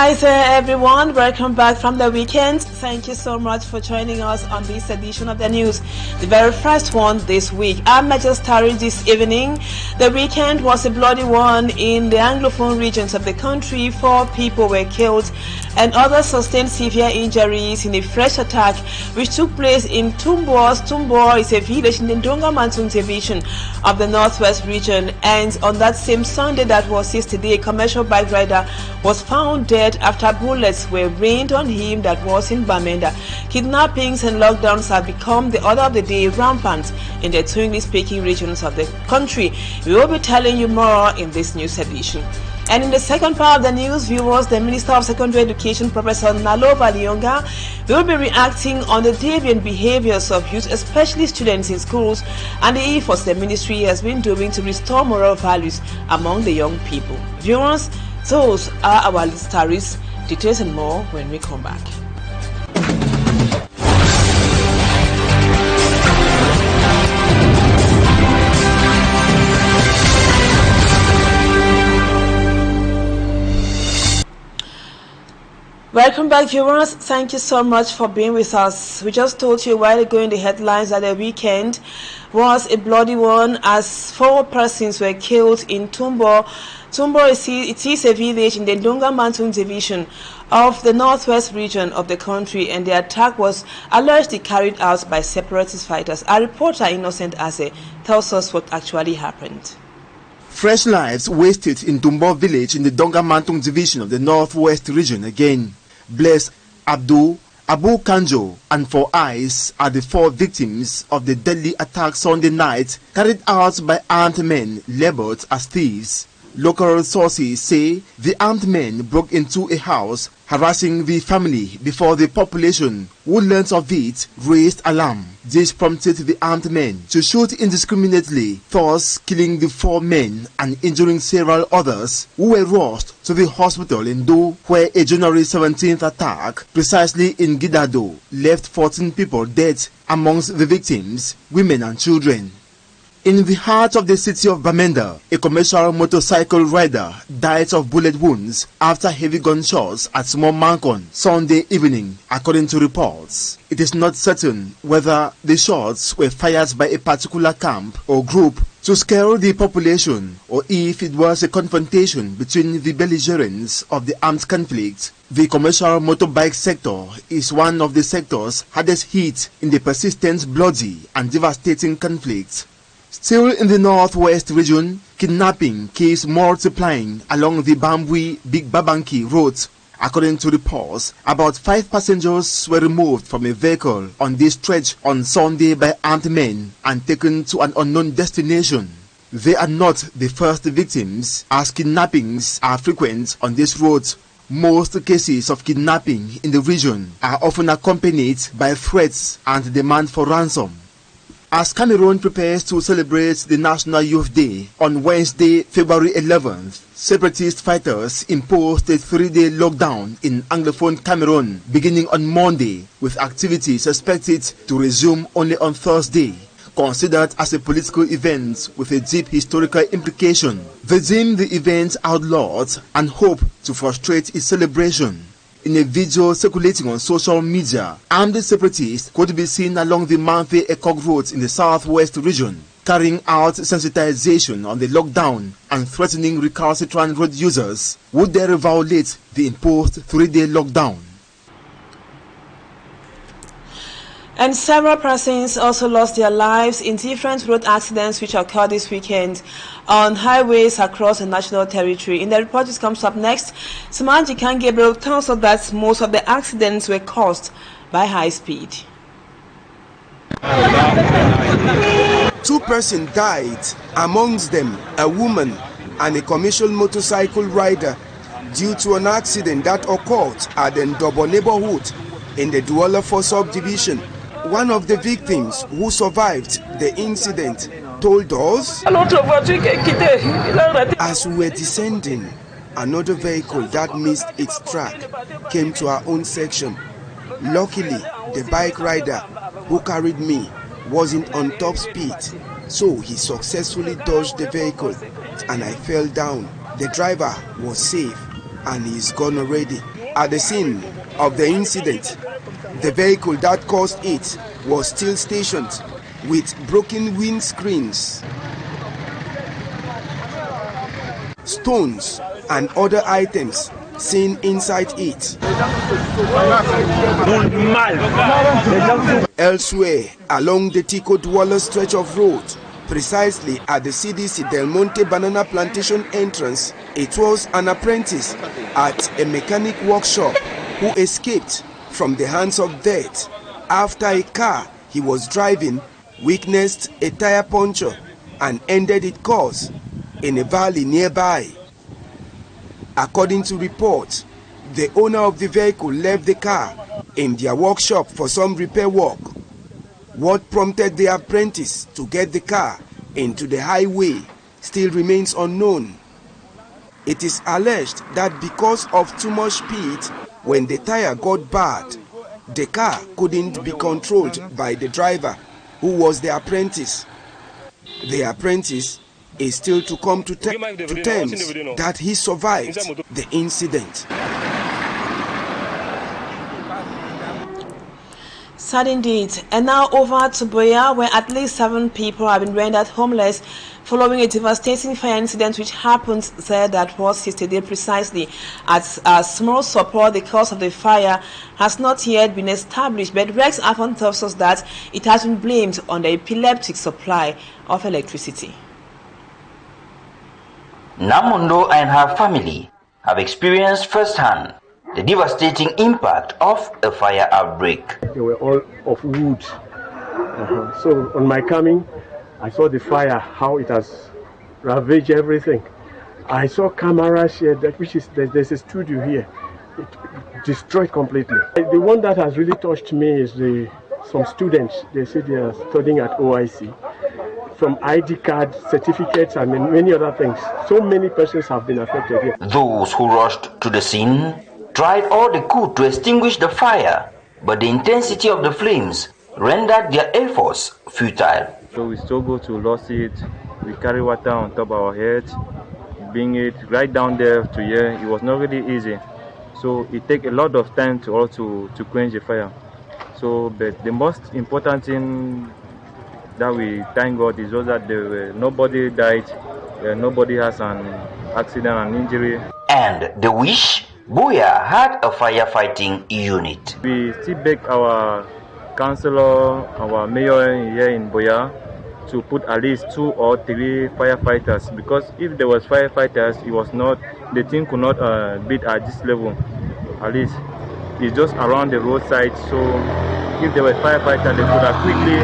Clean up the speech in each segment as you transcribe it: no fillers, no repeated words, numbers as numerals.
Hi there everyone, welcome back from the weekend. Thank you so much for joining us on this edition of the news, the very first one this week. I'm just starting this evening. The weekend was a bloody one in the Anglophone regions of the country. 4 people were killed and others sustained severe injuries in a fresh attack which took place in Tumbor. Tumbor is a village in the Ndonga division of the Northwest region, and on that same Sunday, that was yesterday, a commercial bike rider was found dead after bullets were rained on him. That was in Bamenda. Kidnappings and lockdowns have become the order of the day, rampant in the two English-speaking regions of the country. We will be telling you more in this news edition. And in the second part of the news, viewers, the Minister of Secondary Education, Professor NALOVA LYONGA, will be reacting on the deviant behaviors of youth, especially students in schools, and the efforts the ministry has been doing to restore moral values among the young people. Viewers, those are our stories. Details and more when we come back. Welcome back, viewers. Thank you so much for being with us. We just told you a while ago in the headlines that the weekend was a bloody one as 4 persons were killed in Tumbor. Tumbor is a village in the Ndonga division of the Northwest region of the country, and the attack was allegedly carried out by separatist fighters. Our reporter Innocent Ase tells us what actually happened. Fresh lives wasted in Tumbor village in the Ndonga division of the Northwest region again. Bless, Abdul, Abu Kanjo and 4 Eyes are the 4 victims of the deadly attack Sunday night carried out by armed men labeled as thieves. Local sources say the armed men broke into a house, harassing the family before the population, who learnt of it, raised alarm. This prompted the armed men to shoot indiscriminately, thus killing the 4 men and injuring several others who were rushed to the hospital in Do, where a January 17th attack, precisely in Gidado, left 14 people dead, amongst the victims, women and children. In the heart of the city of Bamenda, a commercial motorcycle rider died of bullet wounds after heavy gunshots at Small Mancon Sunday evening, according to reports. It is not certain whether the shots were fired by a particular camp or group to scare the population, or if it was a confrontation between the belligerents of the armed conflict. The commercial motorbike sector is one of the sectors hardest hit in the persistent, bloody and devastating conflict. Still in the Northwest region, kidnapping keeps multiplying along the Bambui-Big Babanki road. According to reports, about 5 passengers were removed from a vehicle on this stretch on Sunday by armed men and taken to an unknown destination. They are not the first victims, as kidnappings are frequent on this road. Most cases of kidnapping in the region are often accompanied by threats and demand for ransom. As Cameroon prepares to celebrate the National Youth Day on Wednesday, February 11th, separatist fighters imposed a 3-day lockdown in Anglophone Cameroon beginning on Monday, with activities expected to resume only on Thursday. Considered as a political event with a deep historical implication, they deem the event outlawed and hope to frustrate its celebration. In a video circulating on social media, armed separatists could be seen along the Manfe-Ekog roads in the southwest region, carrying out sensitization on the lockdown and threatening recalcitrant road users who dare violate the imposed 3-day lockdown. And several persons also lost their lives in different road accidents which occurred this weekend on highways across the national territory. In the report which comes up next, Sumanji Khan Gabriel tells us that most of the accidents were caused by high speed. 2 persons died, amongst them a woman and a commercial motorcycle rider, due to an accident that occurred at the Ndobo neighborhood in the Duola subdivision. One of the victims who survived the incident told us, as we were descending, another vehicle that missed its track came to our own section. Luckily, the bike rider who carried me wasn't on top speed, so he successfully dodged the vehicle and I fell down. The driver was safe. and he's gone already. At the scene of the incident, the vehicle that caused it was still stationed with broken windscreens, stones and other items seen inside it. Elsewhere, along the Tico Dwala stretch of road, precisely at the CDC Del Monte Banana Plantation entrance, it was an apprentice at a mechanic workshop who escaped from the hands of death after a car he was driving witnessed a tire puncture and ended its course in a valley nearby. According to reports, the owner of the vehicle left the car in their workshop for some repair work. What prompted the apprentice to get the car into the highway still remains unknown. It is alleged that because of too much speed, when the tire got bad, the car couldn't be controlled by the driver, who was the apprentice. The apprentice is still to come to terms that he survived the incident. Sad indeed. And now over to Boya, where at least 7 people have been rendered homeless following a devastating fire incident which happened there. That was yesterday precisely. At small support, the cause of the fire has not yet been established, but Rex Afon tells us that it has been blamed on the epileptic supply of electricity. Namundo and her family have experienced firsthand the devastating impact of a fire outbreak. They were all of wood. So on my coming, I saw the fire, how it has ravaged everything. I saw cameras here, there's a studio here. It destroyed completely. The one that has really touched me is some students. They say they are studying at OIC. Some ID card, certificates, and many other things. So many persons have been affected here. Those who rushed to the scene tried all they could to extinguish the fire, but the intensity of the flames rendered their efforts futile. So we struggle to lose it. We carry water on top of our heads, bring it right down there to here. It was not really easy. So it takes a lot of time to quench the fire. So, but the most important thing that we thank God is just that nobody died, nobody has an accident and injury. And the wish, Boya had a firefighting unit. We still beg our councillor, our mayor here in Boya to put at least 2 or 3 firefighters, because if there was firefighters, the thing could not beat at this level. At least it's just around the roadside, so if there were firefighters, they could have quickly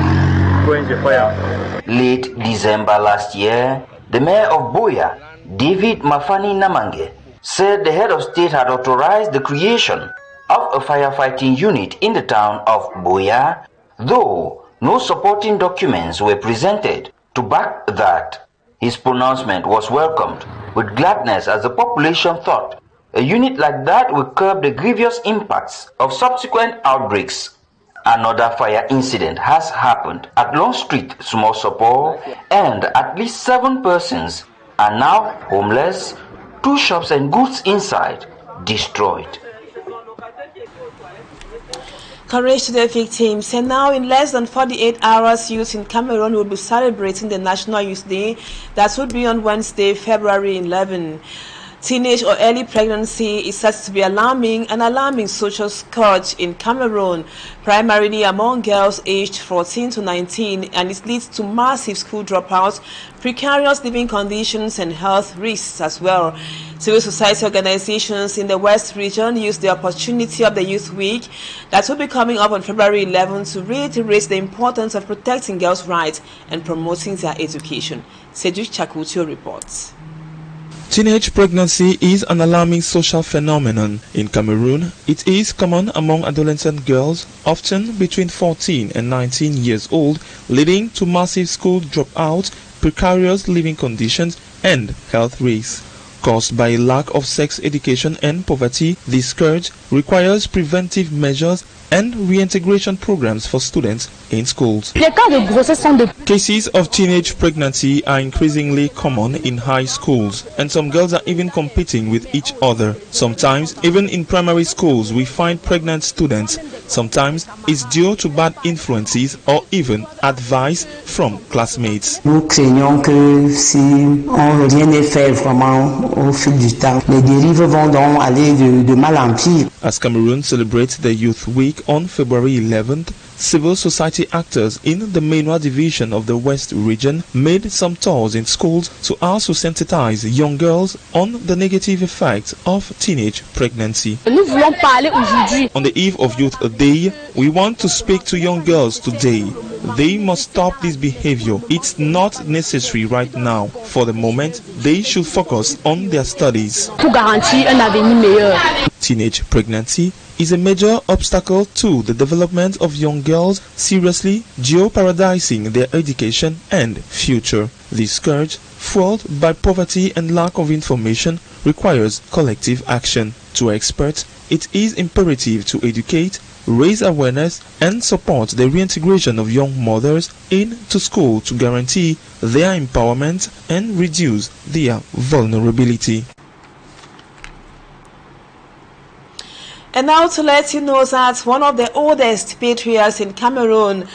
quench the fire. Late December last year, the mayor of Boya, David Mafani Namange, said the head of state had authorized the creation of a firefighting unit in the town of Boya, though no supporting documents were presented to back that. His pronouncement was welcomed with gladness as the population thought a unit like that would curb the grievous impacts of subsequent outbreaks. Another fire incident has happened at Long Street, Small Support, and at least 7 persons are now homeless, 2 shops and goods inside destroyed. Courage to the victims. And now in less than 48 hours, youth in Cameroon will be celebrating the National Youth Day. That would be on Wednesday, February 11. Teenage or early pregnancy is said to be an alarming social scourge in Cameroon, primarily among girls aged 14 to 19, and it leads to massive school dropouts, precarious living conditions, and health risks as well. Civil society organizations in the West region use the opportunity of the Youth Week that will be coming up on February 11 to reiterate the importance of protecting girls' rights and promoting their education. Cedric Chakutio reports. Teenage pregnancy is an alarming social phenomenon. In Cameroon, it is common among adolescent girls, often between 14 and 19 years old, leading to massive school dropouts, precarious living conditions, and health risks. Caused by a lack of sex education and poverty, this scourge requires preventive measures and reintegration programs for students in schools. Cases of teenage pregnancy are increasingly common in high schools, and some girls are even competing with each other. Sometimes, even in primary schools, we find pregnant students. Sometimes it's due to bad influences or even advice from classmates. Nous craignons que si rien n'est fait vraiment au fil du temps, les dérives vont donc aller de mal en pire. As Cameroon celebrates the Youth Week on February 11th, civil society actors in the Mainwa division of the West region made some tours in schools to also sensitize young girls on the negative effects of teenage pregnancy. On the eve of Youth Day, we want to speak to young girls today. They must stop this behavior. It's not necessary right now. For the moment, they should focus on their studies. Teenage pregnancy is a major obstacle to the development of young girls, seriously jeopardizing their education and future. This scourge, fueled by poverty and lack of information, requires collective action. To experts, it is imperative to educate, raise awareness and support the reintegration of young mothers into school to guarantee their empowerment and reduce their vulnerability. And now to let you know that one of the oldest patriarchs in Cameroon,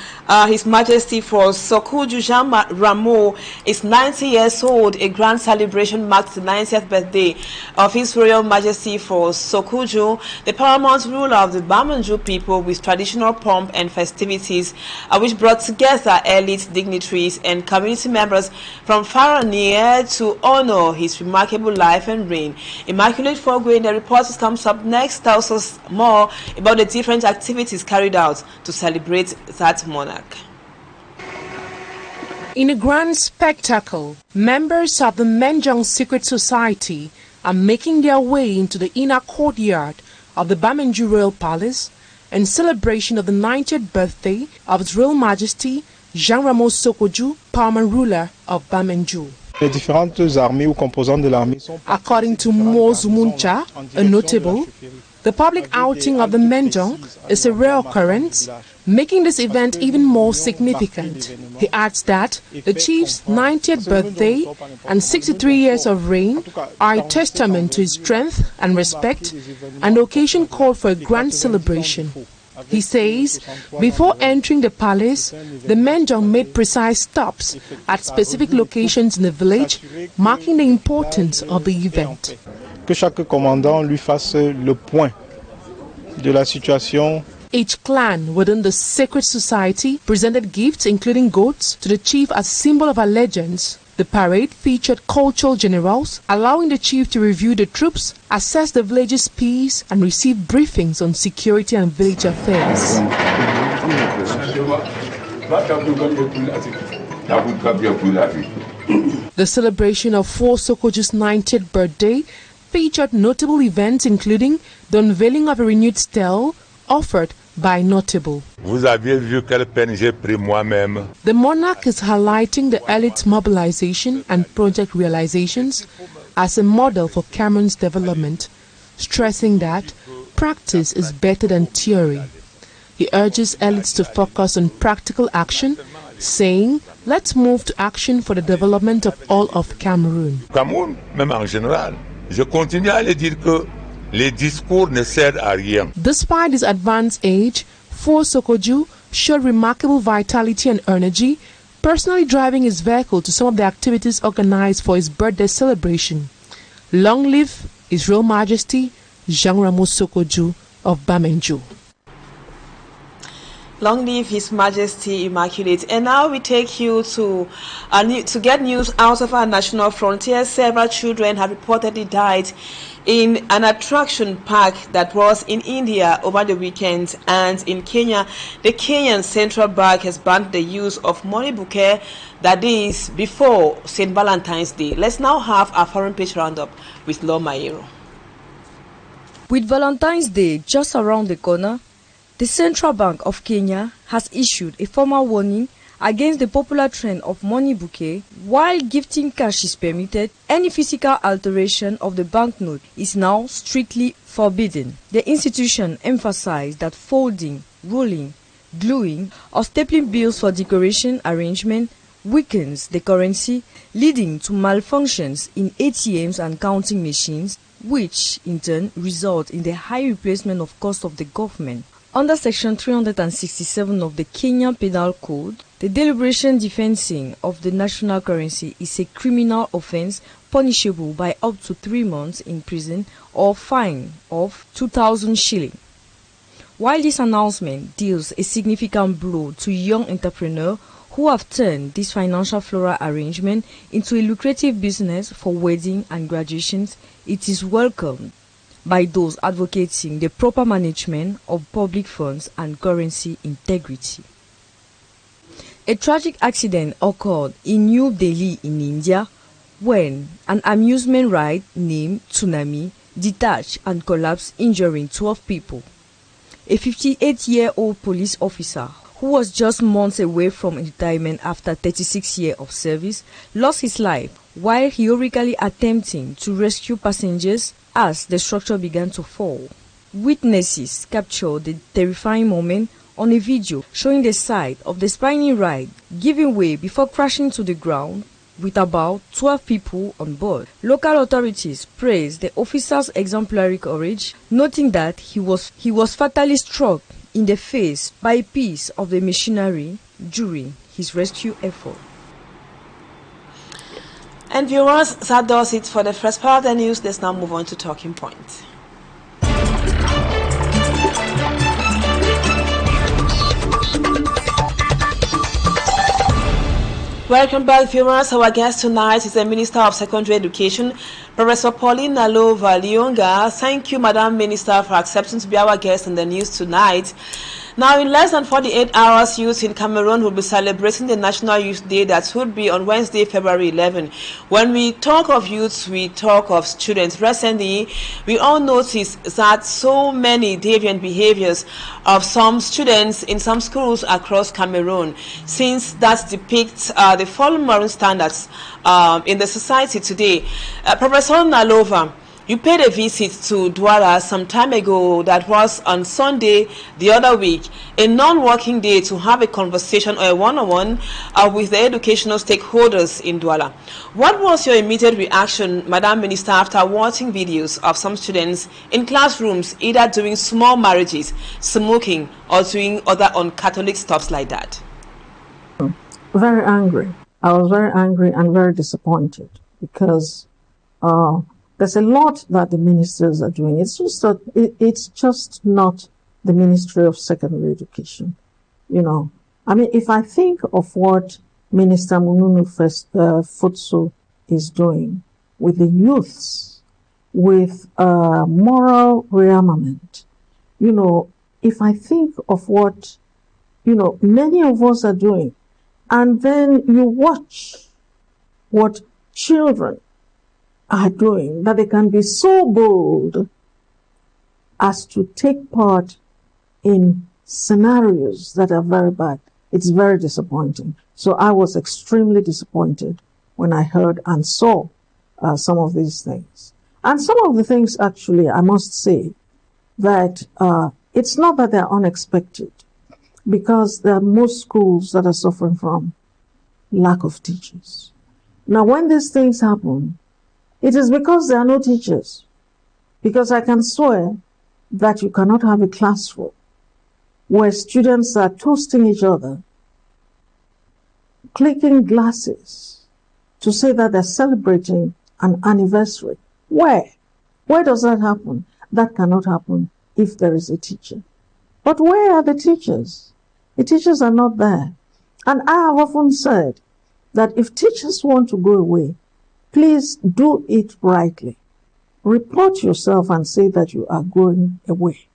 His Majesty for Sokuju Jean Rameau, is 90 years old. A grand celebration marks the 90th birthday of His Royal Majesty for Sokuju, the paramount ruler of the Bamangju people, with traditional pomp and festivities, which brought together elite dignitaries and community members from far and near to honor his remarkable life and reign. Immaculate Fogwe in the report comes up next, tells us more about the different activities carried out to celebrate that monarch. In a grand spectacle, members of the Menjong Secret Society are making their way into the inner courtyard of the Bamangju Royal Palace in celebration of the 90th birthday of His Royal Majesty Jean Rameau Sokoju, paramount ruler of Bamangju. According to Mose Muncha, a notable, the public outing of the Menjong is a rare occurrence, making this event even more significant. He adds that the chief's 90th birthday and 63 years of reign are a testament to his strength and respect, and the occasion called for a grand celebration. He says, before entering the palace, the Menjong made precise stops at specific locations in the village, marking the importance of the event. Que chaque commandant lui fasse le point de la situation. Each clan within the Secret Society presented gifts including goats to the chief as a symbol of allegiance. The parade featured cultural generals, allowing the chief to review the troops, assess the village's peace, and receive briefings on security and village affairs. The celebration of Four Sokoju's 90th birthday featured notable events including the unveiling of a renewed stele offered by notable. Vous aviez vu quelle peine j'ai pris moi-même. The monarch is highlighting the elite mobilization and project realizations as a model for Cameroon's development, stressing that practice is better than theory. He urges elites to focus on practical action, saying, let's move to action for the development of all of Cameroon. Cameroun, même en général, je continue à le dire que les discours ne servent à rien. Despite his advanced age, Four Sokoju showed remarkable vitality and energy, personally driving his vehicle to some of the activities organized for his birthday celebration. Long live His Royal Majesty Jean Rameau Sokoju of Bamangju. Long live His Majesty Immaculate. And now we take you to get news out of our national frontier. Several children have reportedly died in an attraction park that was in India over the weekend, and in Kenya, the Kenyan Central Bank has banned the use of money bouquet, that is before St. Valentine's Day. Let's now have our foreign page roundup with Lo Mairo. With Valentine's Day just around the corner, the Central Bank of Kenya has issued a formal warning Against the popular trend of money bouquet, while gifting cash is permitted, any physical alteration of the banknote is now strictly forbidden. The institution emphasized that folding, rolling, gluing, or stapling bills for decoration arrangement weakens the currency, leading to malfunctions in ATMs and counting machines, which in turn result in the high replacement of cost of the government. Under Section 367 of the Kenyan Penal Code, the deliberation defacing of the national currency is a criminal offense punishable by up to 3 months in prison or fine of 2,000 shillings. While this announcement deals a significant blow to young entrepreneurs who have turned this financial floral arrangement into a lucrative business for wedding and graduations, it is welcomed by those advocating the proper management of public funds and currency integrity. A tragic accident occurred in New Delhi in India when an amusement ride named Tsunami detached and collapsed, injuring 12 people. A 58-year-old police officer who was just months away from retirement after 36 years of service lost his life while heroically attempting to rescue passengers as the structure began to fall. Witnesses captured the terrifying moment on a video showing the side of the spinning ride giving way before crashing to the ground with about 12 people on board. Local authorities praised the officer's exemplary courage, noting that he was fatally struck in the face by a piece of the machinery during his rescue effort. And viewers, that does it for the first part of the news. Let's now move on to talking points. Welcome back, viewers. Our guest tonight is the Minister of Secondary Education, Professor Pauline NALOVA, LYONGA. Thank you, Madam Minister, for accepting to be our guest in the news tonight. Now, in less than 48 hours, youth in Cameroon will be celebrating the National Youth Day that would be on Wednesday, February 11. When we talk of youth, we talk of students. Recently, we all notice that so many deviant behaviors of some students in some schools across Cameroon, since that depicts the fallen moral standards in the society today. Professor NALOVA, you paid a visit to Douala some time ago, that was on Sunday the other week, a non-working day, to have a conversation or a one-on-one with the educational stakeholders in Douala. What was your immediate reaction, Madam Minister, after watching videos of some students in classrooms either doing small marriages, smoking, or doing other un-Catholic stuff like that? Very angry. I was very angry and very disappointed because there's a lot that the ministers are doing. It's just not the Ministry of Secondary Education. You know, I mean, if I think of what Minister Mununu Futsu is doing with the youths, with moral rearmament, you know, if I think of what, you know, many of us are doing, and then you watch what children are doing, that they can be so bold as to take part in scenarios that are very bad. It's very disappointing. So I was extremely disappointed when I heard and saw some of these things. And some of the things, actually, I must say that it's not that they're unexpected, because there are most schools that are suffering from lack of teachers. Now, when these things happen, it is because there are no teachers. Because I can swear that you cannot have a classroom where students are toasting each other, clicking glasses to say that they're celebrating an anniversary. Where? Where does that happen? That cannot happen if there is a teacher. But where are the teachers? The teachers are not there. And I have often said that if teachers want to go away, please do it rightly. Report yourself and say that you are going away,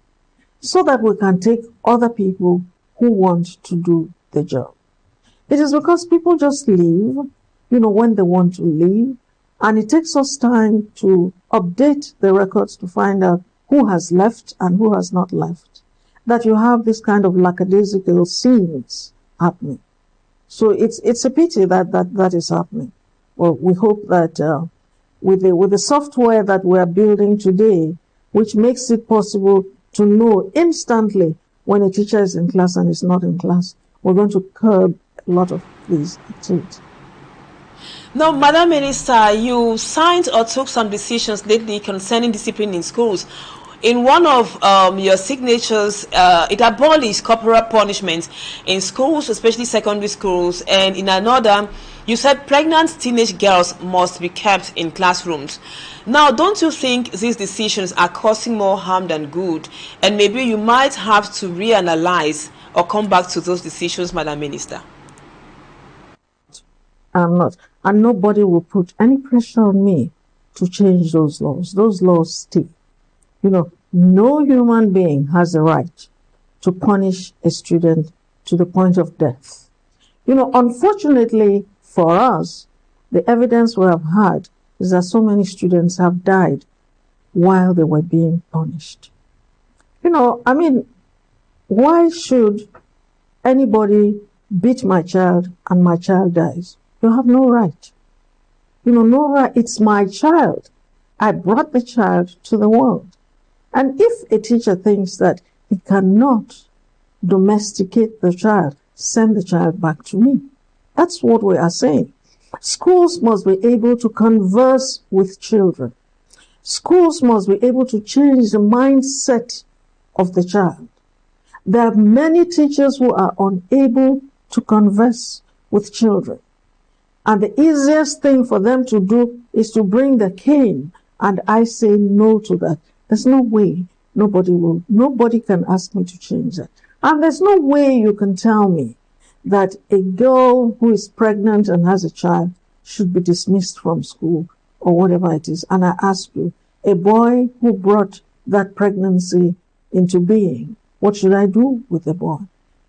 so that we can take other people who want to do the job. It is because people just leave, you know, when they want to leave, and it takes us time to update the records to find out who has left and who has not left, that you have this kind of lackadaisical scenes happening. So it's a pity that is happening. Well, we hope that with the software that we are building today, which makes it possible to know instantly when a teacher is in class and is not in class, we're going to curb a lot of these activities. Now, Madam Minister, you signed or took some decisions lately concerning discipline in schools. In one of your signatures, it abolished corporal punishment in schools, especially secondary schools, and in another, you said pregnant teenage girls must be kept in classrooms. Now, don't you think these decisions are causing more harm than good, and maybe you might have to reanalyze or come back to those decisions, Madam Minister? I'm not, and nobody will put any pressure on me to change those laws. Those laws stay. You know, no human being has the right to punish a student to the point of death. You know, unfortunately for us, the evidence we have had is that so many students have died while they were being punished. You know, I mean, why should anybody beat my child and my child dies? You have no right. You know, no right. It's my child. I brought the child to the world. And if a teacher thinks that he cannot domesticate the child, send the child back to me. That's what we are saying. Schools must be able to converse with children. Schools must be able to change the mindset of the child. There are many teachers who are unable to converse with children. And the easiest thing for them to do is to bring the cane. And I say no to that. There's no way nobody can ask me to change that. And there's no way you can tell me that a girl who is pregnant and has a child should be dismissed from school or whatever it is. And I ask you, a boy who brought that pregnancy into being, what should I do with the boy?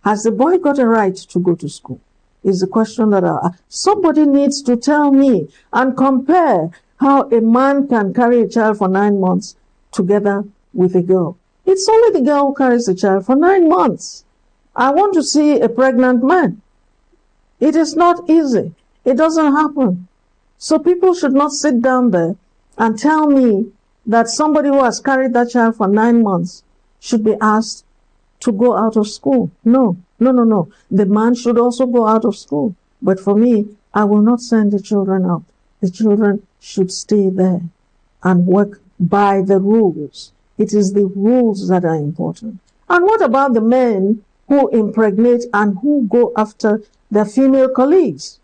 Has the boy got a right to go to school? Is the question that somebody needs to tell me and compare how a man can carry a child for 9 months together with a girl. It's only the girl who carries the child for 9 months. I want to see a pregnant man. It is not easy. It doesn't happen. So people should not sit down there and tell me that somebody who has carried that child for 9 months should be asked to go out of school. No. The man should also go out of school. But for me, I will not send the children out. The children should stay there and work by the rules. It is the rules that are important. And what about the men who impregnate and who go after their female colleagues?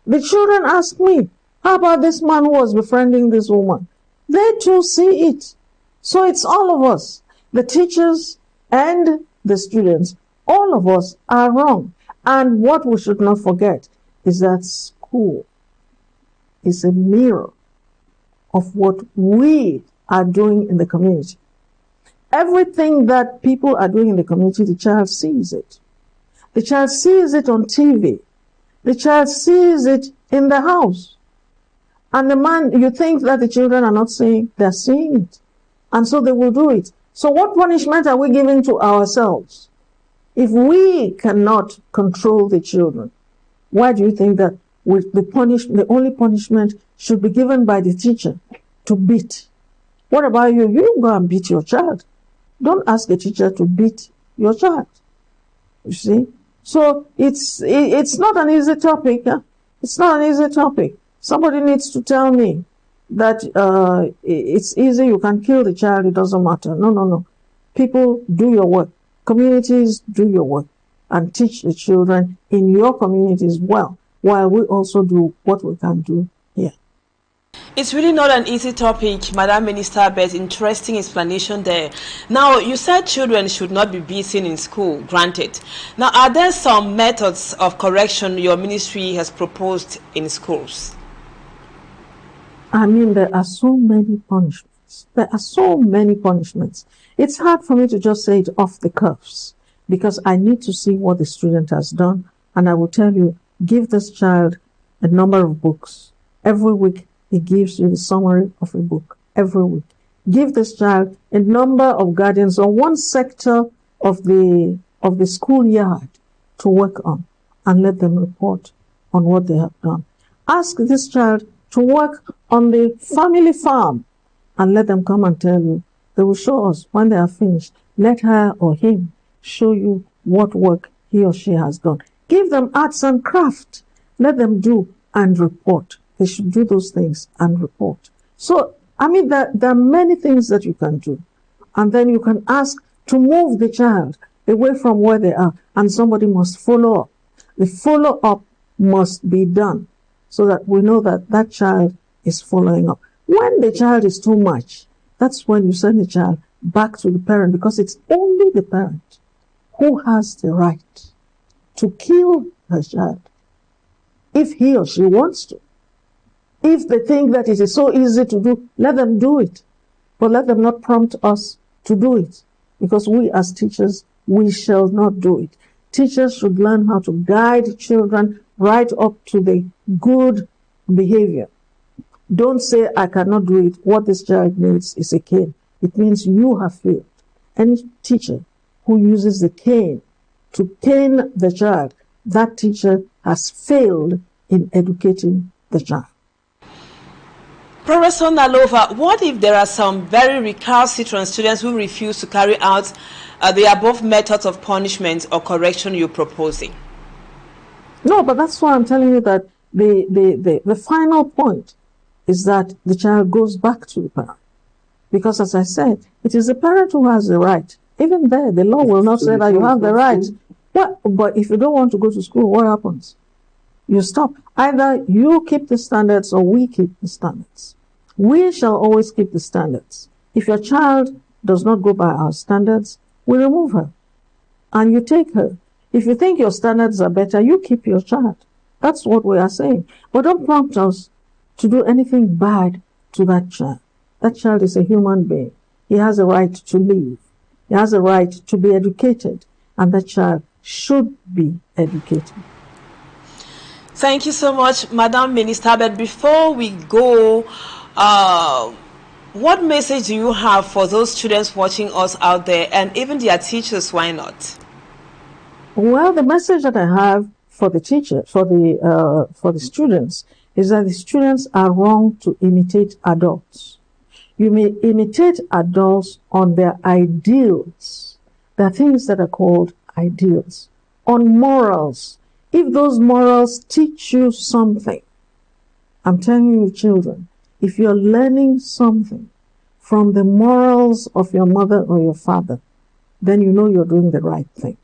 The children ask me, how about this man who was befriending this woman? They too see it. So it's all of us, the teachers and the students, all of us are wrong. And what we should not forget is that school is a mirror of what we are doing in the community. Everything that people are doing in the community, the child sees it. The child sees it on TV. The child sees it in the house. And the man, you think that the children are not seeing, they're seeing it. And so they will do it. So what punishment are we giving to ourselves? If we cannot control the children, why do you think that the only punishment should be given by the teacher to beat? What about you? You go and beat your child. Don't ask the teacher to beat your child. You see? So it's not an easy topic. Huh? It's not an easy topic. Somebody needs to tell me that it's easy, you can kill the child, it doesn't matter. No. People, do your work. Communities, do your work. And teach the children in your communities well, while we also do what we can do here. It's really not an easy topic, Madam Minister, but interesting explanation there. Now, you said children should not be beaten in school, granted. Now, are there some methods of correction your ministry has proposed in schools? I mean, there are so many punishments. There are so many punishments. It's hard for me to just say it off the cuffs because I need to see what the student has done. And I will tell you, give this child a number of books. Every week, he gives you the summary of a book. Every week. Give this child a number of guardians or one sector of the schoolyard to work on. and let them report on what they have done. Ask this child to work on the family farm and let them come and tell you. They will show us when they are finished. Let her or him show you what work he or she has done. Give them arts and craft. Let them do and report. They should do those things and report. So, I mean, there are many things that you can do. And then you can ask to move the child away from where they are. And somebody must follow up. The follow-up must be done so that we know that that child is following up. When the child is too much, that's when you send the child back to the parent, because it's only the parent who has the right to kill her child if he or she wants to. If they think that it is so easy to do, let them do it. But let them not prompt us to do it, because we as teachers, we shall not do it. Teachers should learn how to guide children right up to the good behavior. Don't say, I cannot do it. What this child needs is a cane. It means you have failed. Any teacher who uses the cane to cane the child, that teacher has failed in educating the child. Professor NALOVA, what if there are some very recalcitrant students who refuse to carry out the above methods of punishment or correction you're proposing? No, but that's why I'm telling you that the final point is that the child goes back to the parent. Because as I said, it is the parent who has the right. Even there, the law will not say that you have the right. Well, but if you don't want to go to school, what happens? You stop. Either you keep the standards or we keep the standards. We shall always keep the standards. If your child does not go by our standards, we remove her. And you take her. If you think your standards are better, you keep your child. That's what we are saying. But don't prompt us to do anything bad to that child. That child is a human being. He has a right to live. He has a right to be educated. And that child should be educated. Thank you so much, Madam Minister. But before we go, what message do you have for those students watching us out there, and even their teachers? Why not? Well, the message that I have for the teacher, for the students, is that the students are wrong to imitate adults. You may imitate adults on their ideals. There are things that are called ideals. On morals. If those morals teach you something, I'm telling you, children, if you're learning something from the morals of your mother or your father, then you know you're doing the right thing.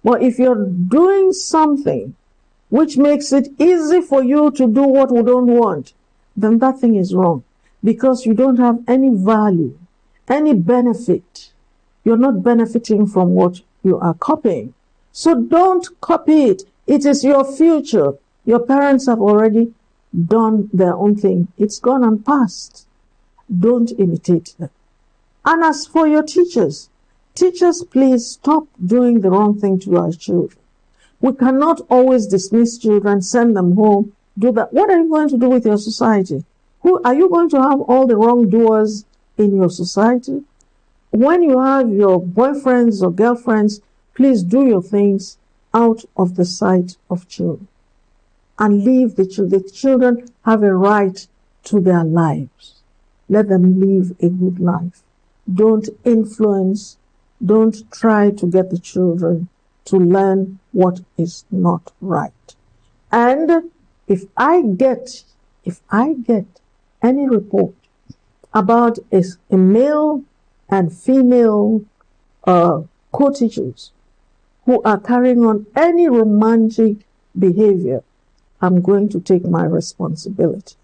But if you're doing something which makes it easy for you to do what we don't want, then that thing is wrong, because you don't have any value, any benefit. You're not benefiting from what you are copying. So don't copy it. It is your future. Your parents have already done their own thing. It's gone and passed. Don't imitate them. And as for your teachers, please stop doing the wrong thing to our children. We cannot always dismiss children, send them home, do that. What are you going to do with your society? Are you going to have all the wrongdoers in your society? When you have your boyfriends or girlfriends, please do your things out of the sight of children. And leave the children. The children have a right to their lives. Let them live a good life. Don't influence, don't try to get the children to learn what is not right. And if I get any report about a male and female co-teachers who are carrying on any romantic behavior, I'm going to take my responsibility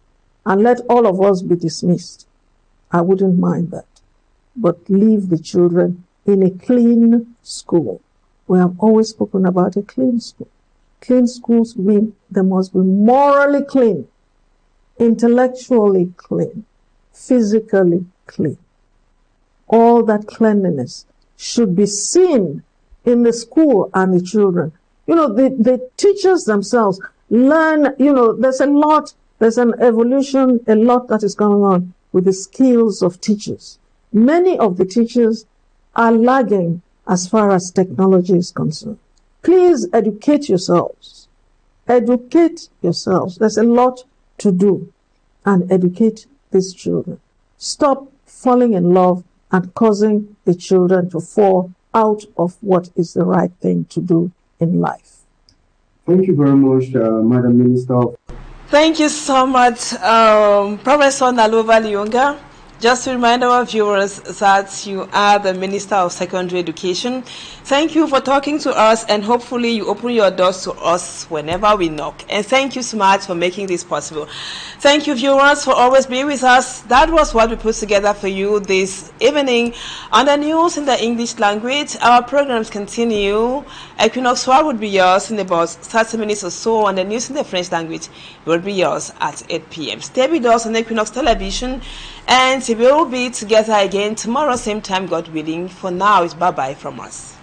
and let all of us be dismissed. I wouldn't mind that. But leave the children in a clean school. We have always spoken about a clean school. Clean schools mean they must be morally clean, intellectually clean, physically clean. All that cleanliness should be seen in the school and the children. You know, the teachers themselves learn, you know, there's an evolution, a lot that is going on with the skills of teachers. Many of the teachers are lagging as far as technology is concerned. Please educate yourselves. Educate yourselves. There's a lot to do, and educate these children. Stop falling in love and causing the children to fall out of what is the right thing to do in life. Thank you very much, Madam Minister. Thank you so much, Professor NALOVA LYONGA. Just to remind our viewers that you are the Minister of Secondary Education. Thank you for talking to us, and hopefully you open your doors to us whenever we knock. And thank you so much for making this possible. Thank you, viewers, for always being with us. That was what we put together for you this evening on the news in the English language. Our programs continue. Equinoxe would be yours in about 30 minutes or so, and the news in the French language will be yours at 8 p.m. Stay with us on Equinoxe Television, and we will be together again tomorrow, same time, God willing. For now, it's bye-bye from us.